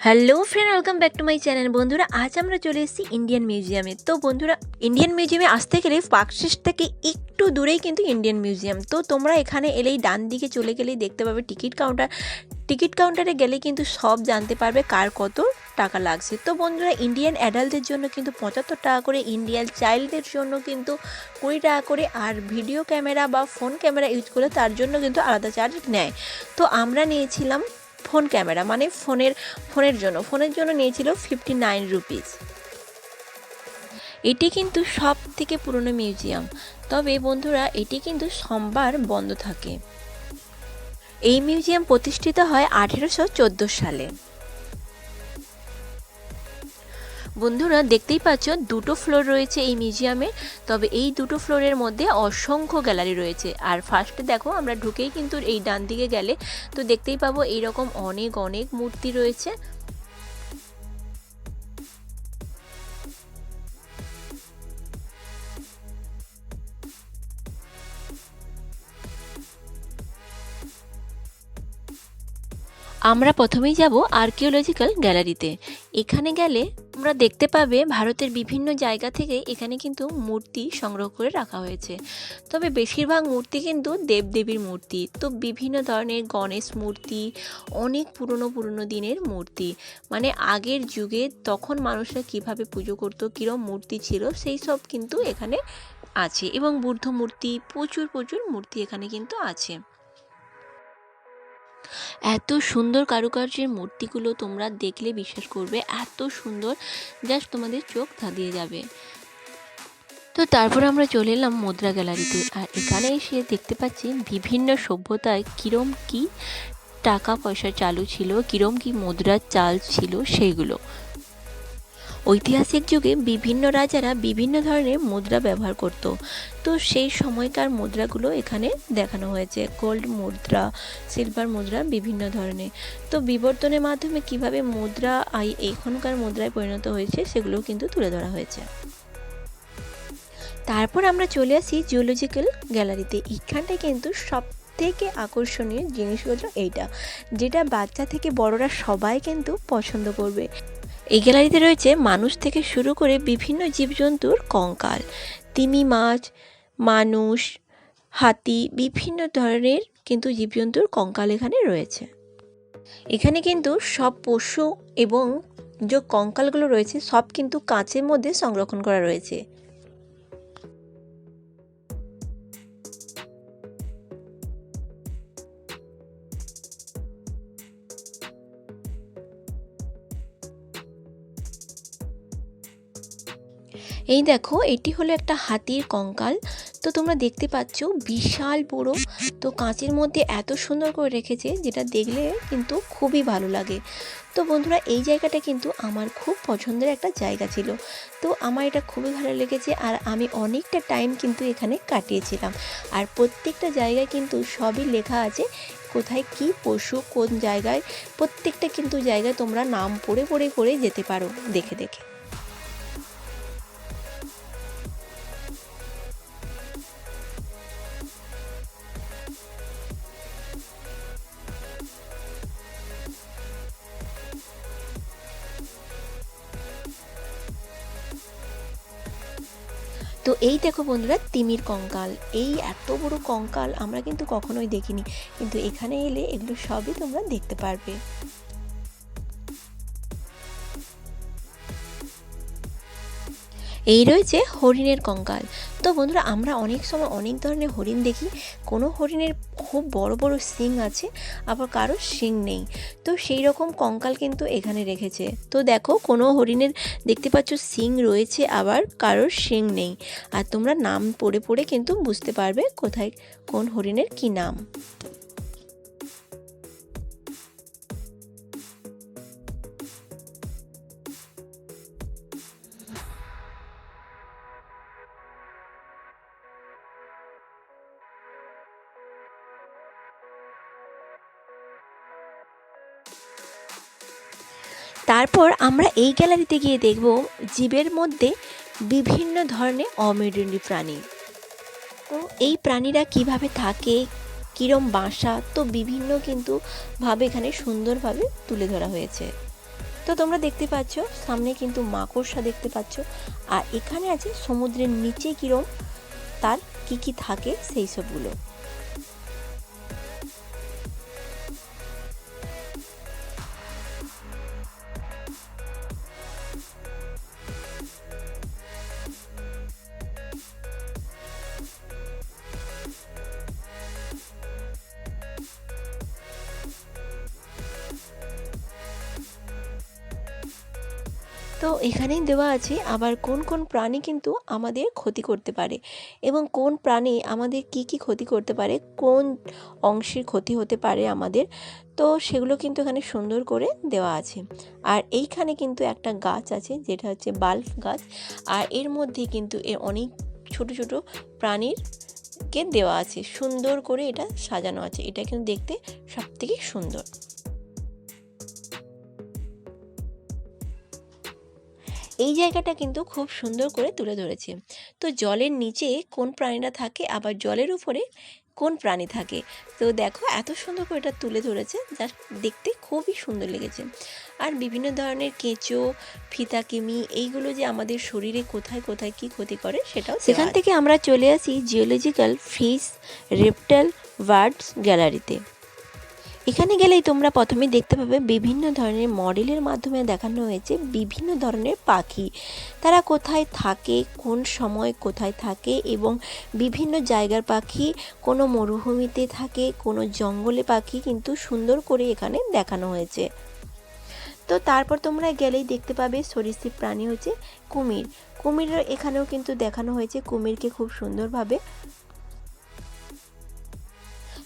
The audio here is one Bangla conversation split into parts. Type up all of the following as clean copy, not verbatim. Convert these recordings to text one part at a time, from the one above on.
Hello friend, welcome back to my channel. বন্ধুরা, আজ আমরা চলে এসেছি ইন্ডিয়ান মিউজিয়ামে। তো বন্ধুরা, ইন্ডিয়ান মিউজিয়ামে আসতে গেলে পার্কস্ট্রিট থেকে একটু দূরেই কিন্তু ইন্ডিয়ান মিউজিয়াম। তো তোমরা এখানে এলেই ডান দিকে চলে গেলেই দেখতে পাবে টিকিট কাউন্টার। টিকিট কাউন্টারে গেলে কিন্তু সব জানতে পারবে কার কত টাকা লাগছে। তো বন্ধুরা, ইন্ডিয়ান অ্যাডাল্টদের জন্য কিন্তু 75 টাকা করে, ইন্ডিয়ান চাইল্ডদের জন্য কিন্তু 20 টাকা করে, আর ভিডিও ক্যামেরা বা ফোন ক্যামেরা ইউজ করলে তার জন্য কিন্তু আলাদা চার্জ নেয়। তো আমরা নিয়েছিলাম ফোন ক্যামেরা, মানে ফোনের জন্য নিয়েছিল 59 রুপিস। এটি কিন্তু সব থেকে পুরনো মিউজিয়াম। তবে বন্ধুরা, এটি কিন্তু সোমবার বন্ধ থাকে। এই মিউজিয়াম প্রতিষ্ঠিত হয় 1814 সালে। বন্ধুরা, দেখতেই পাচ্ছ দুটো ফ্লোর রয়েছে এই মিউজিয়ামে। তবে এই দুটো ফ্লোরের মধ্যে অসংখ্য গ্যালারি রয়েছে। আর ফার্স্টে দেখো, আমরা ঢুকেই কিন্তু এই ডান দিকে গেলে তো দেখতেই পাবো এইরকম অনেক অনেক মূর্তি রয়েছে। আমরা প্রথমেই যাব আর্কিওলজিক্যাল গ্যালারিতে। এখানে গেলে আমরা দেখতে পাবে ভারতের বিভিন্ন জায়গা থেকে এখানে কিন্তু মূর্তি সংগ্রহ করে রাখা হয়েছে। তবে বেশিরভাগ মূর্তি কিন্তু দেবদেবীর মূর্তি। তো বিভিন্ন ধরনের গণেশ মূর্তি, অনেক পুরনো দিনের মূর্তি, মানে আগের যুগে তখন মানুষরা কিভাবে পুজো করতো, কীরকম মূর্তি ছিল সেই সব কিন্তু এখানে আছে। এবং বুদ্ধ মূর্তি, প্রচুর মূর্তি এখানে কিন্তু আছে। এত সুন্দর কারুকার্যের মূর্তিগুলো তোমরা দেখলে বিশ্বাস করবে, এত সুন্দর, জাস্ট তোমাদের চোখ ধাঁধিয়ে যাবে। তো তারপর আমরা চলে এলাম মুদ্রা গ্যালারিতে। আর এখানে এসে দেখতে পাচ্ছি বিভিন্ন সভ্যতায় কীরম কী টাকা পয়সা চালু ছিল, কীরম কী মুদ্রার চাল ছিল সেইগুলো। ঐতিহাসিক যুগে বিভিন্ন রাজারা বিভিন্ন ধরনের মুদ্রা ব্যবহার করত। তো সেই সময়কার মুদ্রাগুলো এখানে দেখানো হয়েছে, গোল্ড মুদ্রা, সিলভার মুদ্রা, বিভিন্ন ধরনের। তো বিবর্তনের মাধ্যমে কিভাবে মুদ্রা এখনকার মুদ্রায় পরিণত হয়েছে সেগুলো কিন্তু তুলে ধরা হয়েছে। তারপর আমরা চলে আসি জিওলজিক্যাল গ্যালারিতে। এখানটায় কিন্তু সব থেকে আকর্ষণীয় জিনিসগুলো এইটা, যেটা বাচ্চা থেকে বড়রা সবাই কিন্তু পছন্দ করবে। এই গ্যালারিতে রয়েছে মানুষ থেকে শুরু করে বিভিন্ন জীবজন্তুর কঙ্কাল, তিমি মাছ, মানুষ, হাতি, বিভিন্ন ধরনের কিন্তু জীবজন্তুর কঙ্কাল এখানে রয়েছে। এখানে কিন্তু সব পশু এবং যে কঙ্কালগুলো রয়েছে সব কিন্তু কাঁচের মধ্যে সংরক্ষণ করা রয়েছে। এই দেখো, এটি হলো একটা হাতির কঙ্কাল। তো তোমরা দেখতে পাচ্ছ বিশাল বড়। তো কাঁচের মধ্যে এত সুন্দর করে রেখেছে, যেটা দেখলে কিন্তু খুবই ভালো লাগে। তো বন্ধুরা, এই জায়গাটা কিন্তু আমার খুব পছন্দের একটা জায়গা ছিল। তো আমার এটা খুবই ভালো লেগেছে, আর আমি অনেকটা টাইম কিন্তু এখানে কাটিয়েছিলাম। আর প্রত্যেকটা জায়গায় কিন্তু সবই লেখা আছে, কোথায় কি পশু কোন জায়গায়, প্রত্যেকটা কিন্তু জায়গায় তোমরা নাম পড়ে করে যেতে পারো দেখে দেখে। তো এই দেখো বন্ধুরা, তিমির কঙ্কাল। এই এত বড় কঙ্কাল আমরা কিন্তু কখনোই দেখিনি, কিন্তু এখানে এলে এগুলো সবই তোমরা দেখতে পারবে। এই রয়েছে হরিণের কঙ্কাল। তো বন্ধুরা, আমরা অনেক সময় অনেক ধরনের হরিণ দেখি, কোনো হরিণের খুব বড় বড় শিং আছে, আবার কারোর শিং নেই। তো সেই রকম কঙ্কাল কিন্তু এখানে রেখেছে। তো দেখো, কোনো হরিণের দেখতে পাচ্ছ শিং রয়েছে, আবার কারোর শিং নেই। আর তোমরা নাম পড়ে কিন্তু বুঝতে পারবে কোথায় কোন হরিণের কি নাম। তারপর আমরা এই গ্যালারিতে গিয়ে দেখব জীবের মধ্যে বিভিন্ন ধরনের অমেরুদণ্ডী প্রাণী। তো এই প্রাণীরা কিভাবে থাকে, কীরম বাসা, তো বিভিন্ন কিন্তু ভাবে এখানে সুন্দরভাবে তুলে ধরা হয়েছে। তো তোমরা দেখতে পাচ্ছ সামনে কিন্তু মাকড়সা দেখতে পাচ্ছ, আর এখানে আছে সমুদ্রের নিচে কিরম তার কি থাকে সেই সবগুলো। তো এখানেই দেওয়া আছে আবার কোন কোন প্রাণী কিন্তু আমাদের ক্ষতি করতে পারে এবং কোন প্রাণী আমাদের কি ক্ষতি করতে পারে, কোন অংশের ক্ষতি হতে পারে আমাদের, তো সেগুলো কিন্তু এখানে সুন্দর করে দেওয়া আছে। আর এইখানে কিন্তু একটা গাছ আছে যেটা হচ্ছে বাল্ব গাছ, আর এর মধ্যে কিন্তু এর অনেক ছোট ছোট প্রাণীরকে দেওয়া আছে, সুন্দর করে এটা সাজানো আছে। এটা কিন্তু দেখতে সবথেকে সুন্দর। এই জায়গাটা কিন্তু খুব সুন্দর করে তুলে ধরেছে। তো জলের নিচে কোন প্রাণীরা থাকে আবার জলের উপরে কোন প্রাণী থাকে, তো দেখো এত সুন্দর করে এটা তুলে ধরেছে, যা দেখতে খুবই সুন্দর লেগেছে। আর বিভিন্ন ধরনের কেঁচো, ফিতাকিমি এইগুলো যে আমাদের শরীরে কোথায় কোথায় কি ক্ষতি করে সেটাও। সেখান থেকে আমরা চলে আসি জিওলজিক্যাল ফিশ, রেপটাইল, বার্ডস গ্যালারিতে। এখানে গেলেই তোমরা প্রথমে দেখতে পাবে বিভিন্ন ধরনের মডেলের মাধ্যমে দেখানো হয়েছে বিভিন্ন ধরনের পাখি, তারা কোথায় থাকে, কোন সময় কোথায় থাকে, এবং বিভিন্ন জায়গার পাখি, কোনো মরুভূমিতে থাকে, কোনো জঙ্গলে পাখি কিন্তু সুন্দর করে এখানে দেখানো হয়েছে। তো তারপর তোমরা গেলেই দেখতে পাবে সরীসৃপ প্রাণী হচ্ছে কুমির। কুমিরের এখানেও কিন্তু দেখানো হয়েছে কুমিরকে খুব সুন্দরভাবে।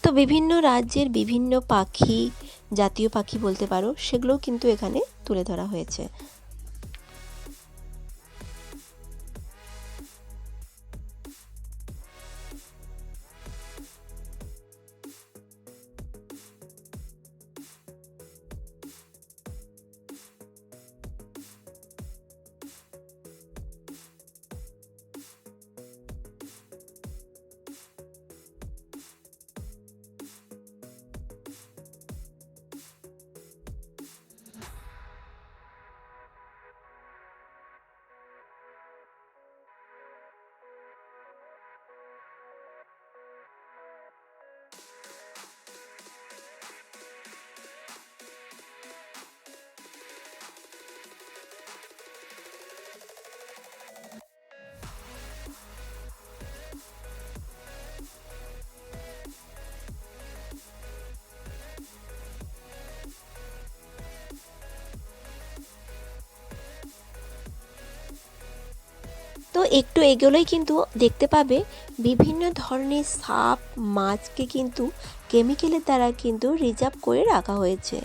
তো বিভিন্ন রাজ্যের বিভিন্ন পাখি, জাতীয় পাখি বলতে পারো, সেগুলোও কিন্তু এখানে তুলে ধরা হয়েছে। তো একটু এগোলেই কিন্তু দেখতে পাবে বিভিন্ন ধরনের সাপ, মাছকে কিন্তু কেমিক্যালের দ্বারা কিন্তু রিজার্ভ করে রাখা হয়েছে।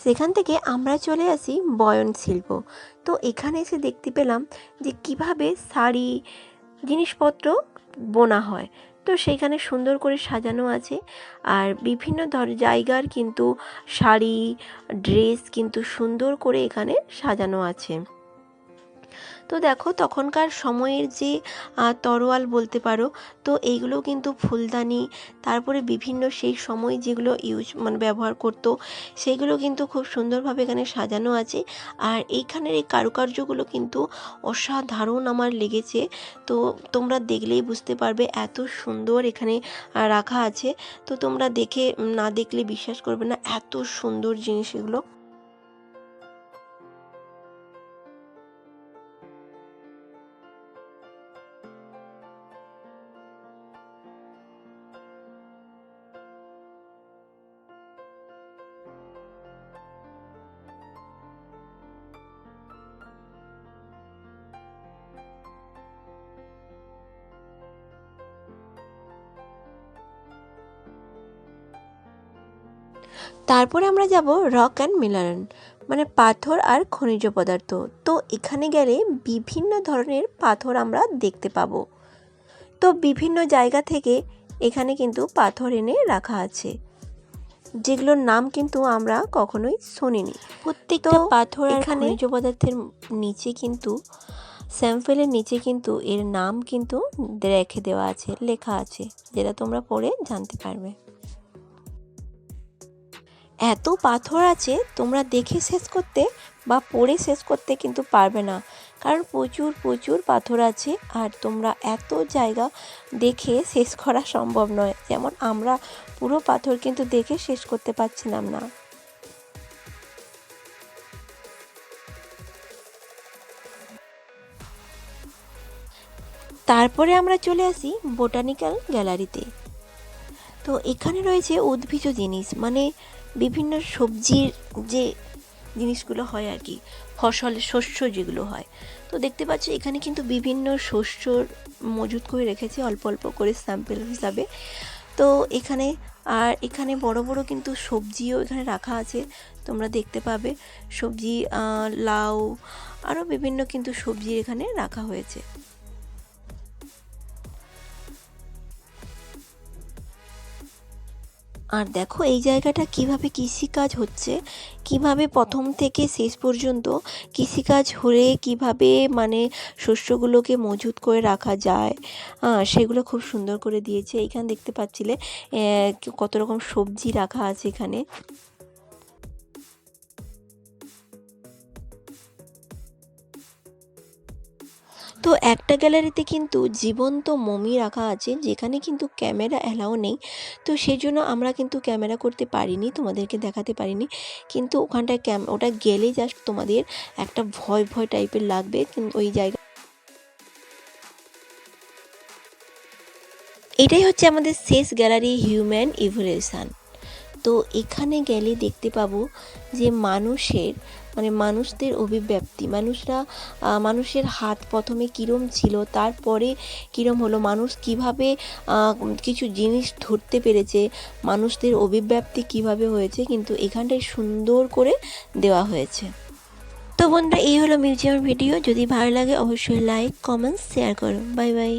সেখান থেকে আমরা চলে আসি বয়ন শিল্প। তো এখানে এসে দেখতে পেলাম যে কিভাবে শাড়ি জিনিসপত্র বোনা হয়, তো সেইখানে সুন্দর করে সাজানো আছে। আর বিভিন্ন জায়গার কিন্তু শাড়ি, ড্রেস কিন্তু সুন্দর করে এখানে সাজানো আছে। তো দেখো তখনকার সময়ের যে তরোয়াল বলতে পারো, তো এইগুলো কিন্তু ফুলদানি, তারপরে বিভিন্ন সেই সময় যেগুলো ব্যবহার করতো সেইগুলো কিন্তু খুব সুন্দরভাবে এখানে সাজানো আছে। আর এইখানের এই কারুকার্যগুলো কিন্তু অসাধারণ আমার লেগেছে। তো তোমরা দেখলেই বুঝতে পারবে এত সুন্দর এখানে রাখা আছে। তো তোমরা দেখে না দেখলে বিশ্বাস করবে না, এত সুন্দর জিনিস এগুলো। তারপরে আমরা যাব রক অ্যান্ড মিনারেল, মানে পাথর আর খনিজ পদার্থ। তো এখানে গেলে বিভিন্ন ধরনের পাথর আমরা দেখতে পাবো। তো বিভিন্ন জায়গা থেকে এখানে কিন্তু পাথর এনে রাখা আছে। যেগুলোর নাম কিন্তু আমরা কখনোই শুনিনি। প্রত্যেকটা পাথর আর খনিজ পদার্থের নিচে কিন্তু স্যাম্পেলের নিচে কিন্তু এর নাম কিন্তু রেখে দেওয়া আছে, লেখা আছে, যেটা তোমরা পড়ে জানতে পারবে। এত পাথর আছে তোমরা দেখে শেষ করতে বা পড়ে শেষ করতে কিন্তু পারবে না, কারণ প্রচুর প্রচুর পাথর আছে আর তোমরা এত জায়গা দেখে শেষ করা সম্ভব নয়। যেমন আমরা পুরো পাথর কিন্তু দেখে শেষ করতে পারছিলাম না। তারপরে আমরা চলে আসি বোটানিক্যাল গ্যালারিতে। তো এখানে রয়েছে উদ্ভিজ জিনিস, মানে বিভিন্ন সবজির যে জিনিসগুলো হয় আর কি, শস্য যেগুলো হয়। তো দেখতে পাচ্ছ এখানে কিন্তু বিভিন্ন শস্য মজুত করে রেখেছে অল্প অল্প করে স্যাম্পেল হিসাবে। তো এখানে বড় বড় কিন্তু সবজিও এখানে রাখা আছে, তোমরা দেখতে পাবে সবজি, লাউ, আরও বিভিন্ন কিন্তু সবজি এখানে রাখা হয়েছে। আর দেখো এই জায়গাটা কিভাবে কৃষিকাজ হচ্ছে, কিভাবে প্রথম থেকে শেষ পর্যন্ত কৃষিকাজ হলে কিভাবে মানে শস্যগুলোকে মজুত করে রাখা যায়, সেগুলো খুব সুন্দর করে দিয়েছে। এখানে দেখতে পাচ্ছিলে কত রকম সবজি রাখা আছে এখানে। তো একটা গ্যালারিতে কিন্তু জীবন্ত মমি রাখা আছে, যেখানে কিন্তু ক্যামেরা অ্যালাউ নেই। তো সেই জন্য আমরা কিন্তু ক্যামেরা করতে পারিনি, তোমাদেরকে দেখাতে পারিনি। কিন্তু ওখানটায় ওটা গেলেই জাস্ট তোমাদের একটা ভয় ভয় টাইপের লাগবে। কিন্তু ওই জায়গা এটাই হচ্ছে আমাদের শেষ গ্যালারি, হিউম্যান ইভলিউশন। তো এখানে গেলে দেখতে পাবো যে মানুষদের অভিব্যক্তি, মানুষের হাত প্রথমে কীরম ছিল, তারপরে কীরম হলো, মানুষ কিভাবে কিছু জিনিস ধরতে পেরেছে, মানুষদের অভিব্যক্তি কিভাবে হয়েছে, কিন্তু এখানটায় সুন্দর করে দেওয়া হয়েছে। তো বন্ধুরা, এই হলো মিউজিয়াম ভিডিও। যদি ভালো লাগে অবশ্যই লাইক, কমেন্ট, শেয়ার করো। Bye bye.